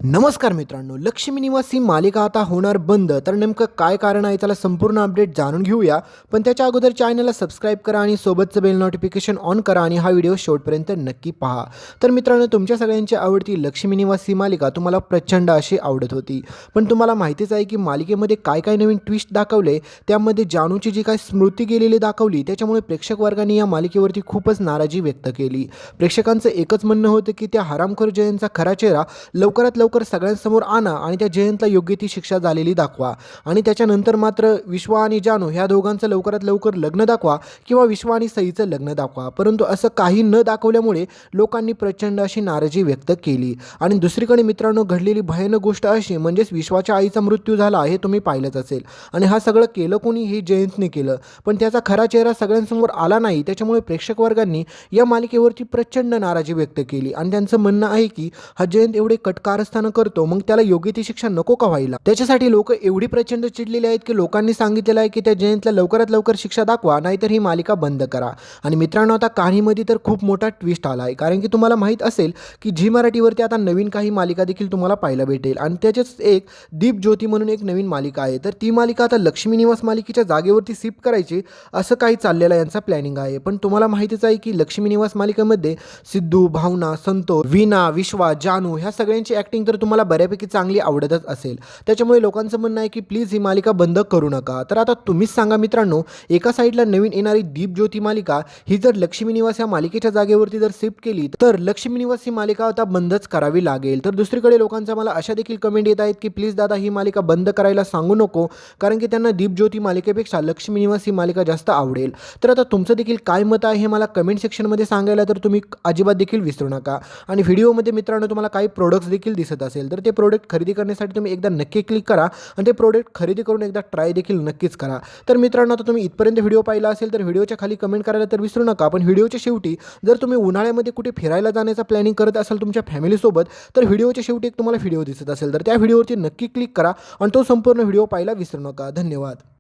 नमस्कार मित्रांनो, लक्ष्मी निवास ही मालिका आता होणार बंद. तर नेमकं काय कारण आहे त्याला संपूर्ण अपडेट जाणून घेऊया. पण त्याच्या अगोदर चॅनलला सबस्क्राईब करा आणि सोबतचं बेल नोटिफिकेशन ऑन करा आणि हा व्हिडिओ शेवटपर्यंत नक्की पहा. तर मित्रांनो, तुमच्या सगळ्यांची आवडती लक्ष्मी निवास ही मालिका तुम्हाला प्रचंड अशी आवडत होती. पण तुम्हाला माहितीच आहे की मालिकेमध्ये काय काय नवीन ट्विस्ट दाखवले, त्यामध्ये जानूची जी काय स्मृती गेलेली दाखवली, त्याच्यामुळे प्रेक्षक वर्गाने या मालिकेवरती खूपच नाराजी व्यक्त केली. प्रेक्षकांचं एकच म्हणणं होतं की त्या हरामखोर जयंतचा खरा चेहरा लवकरात लवकर सगळ्यांसमोर आणा आणि त्या जयंतला योग्य ती शिक्षा झालेली दाखवा. आणि त्याच्यानंतर मात्र विश्वा आणि जानू ह्या दोघांचं लवकरात लवकर लग्न दाखवा किंवा विश्वा आणि सईचं लग्न दाखवा. परंतु असं काही न दाखवल्यामुळे लोकांनी प्रचंड अशी नाराजी व्यक्त केली. आणि दुसरीकडे मित्रांनो, घडलेली भयानक गोष्ट अशी म्हणजेच विश्वाच्या आईचा मृत्यू झाला हे तुम्ही पाहिलंच असेल. आणि हा सगळं केलं कोणी? हे जयंतने केलं. पण त्याचा खरा चेहरा सगळ्यांसमोर आला नाही. त्याच्यामुळे प्रेक्षक वर्गांनी या मालिकेवरती प्रचंड नाराजी व्यक्त केली आणि त्यांचं म्हणणं आहे की हा जयंत एवढे कटकारस्थानं करतो, मग त्याला योग्य ती शिक्षा नको का व्हायला? त्याच्यासाठी लोक एवढी प्रचंड चिडलेली आहेत की लोकांनी सांगितलेलं आहे की त्या जयंतला लवकरात लवकर शिक्षा दाखवा, नाहीतर ही मालिका बंद करा. आणि मित्रांनो, आता कहाणीमध्ये तर खूप मोठा ट्विस्ट आला आहे. कारण की तुम्हाला माहीत असेल की झी मराठीवरती आता नवीन काही मालिका देखील तुम्हाला पाहायला भेटेल. आणि त्याच्याच एक दीप ज्योती म्हणून एक नवीन मालिका आहे. तर ती मालिका आता लक्ष्मी निवास मालिकेच्या जागेवरती शिफ्ट करायची असं काही चाललेलं यांचा प्लॅनिंग आहे. पण तुम्हाला माहितीच आहे की लक्ष्मी निवास मालिकेमध्ये सिद्धू, भावना, संतोष, वीणा, विश्वा, जानू ह्या सगळ्यांची ॲक्टिंग तर तुम्हाला बऱ्यापैकी चांगली आवडतच असेल. त्याच्यामुळे लोकांचं म्हणणं आहे की प्लीज ही मालिका बंद करू नका. तर आता तुम्हीच सांगा मित्रांनो, एका साईडला नवीन येणारी दीप ज्योती मालिका ही जर लक्ष्मी निवास या मालिकेच्या जागेवरती जर शिफ्ट केली तर लक्ष्मी निवास ही मालिका आता बंदच करावी लागेल. तर दुसरीकडे लोकांचा मला अशा देखील कमेंट येत आहेत की प्लीज दादा ही मालिका बंद करायला सांगू नको, कारण की त्यांना दीप ज्योती मालिकेपेक्षा लक्ष्मी निवास ही मालिका जास्त आवडेल. तर आता तुमचं देखील काय मत आहे हे मला कमेंट सेक्शनमध्ये सांगायला तर तुम्ही अजिबात देखील विसरू नका. आणि व्हिडिओमध्ये मित्रांनो तुम्हाला काही प्रोडक्ट्स देखील दिसत असेल तर ते प्रोडक्ट खरेदी करण्यासाठी तुम्ही एकदा नक्की क्लिक करा आणि ते प्रोडक्ट खरेदी करून एकदा ट्राय देखील नक्कीच करा. तर मित्रांनो, आता तुम्ही इथपर्यंत व्हिडिओ पाहिला असेल तर व्हिडिओच्या खाली कमेंट करायला तर विसरू नका. पण व्हिडिओच्या शेवटी जर तुम्ही उन्हाळ्यामध्ये कुठे फिरायला जाण्याचा प्लॅनिंग करत असाल तुमच्या फॅमिलीसोबत, तर व्हिडिओच्या शेवटी एक तुम्हाला व्हिडिओ दिसत असेल तर त्या व्हिडिओवरती नक्की क्लिक करा आणि तो संपूर्ण व्हिडिओ पाहायला विसरू नका. धन्यवाद.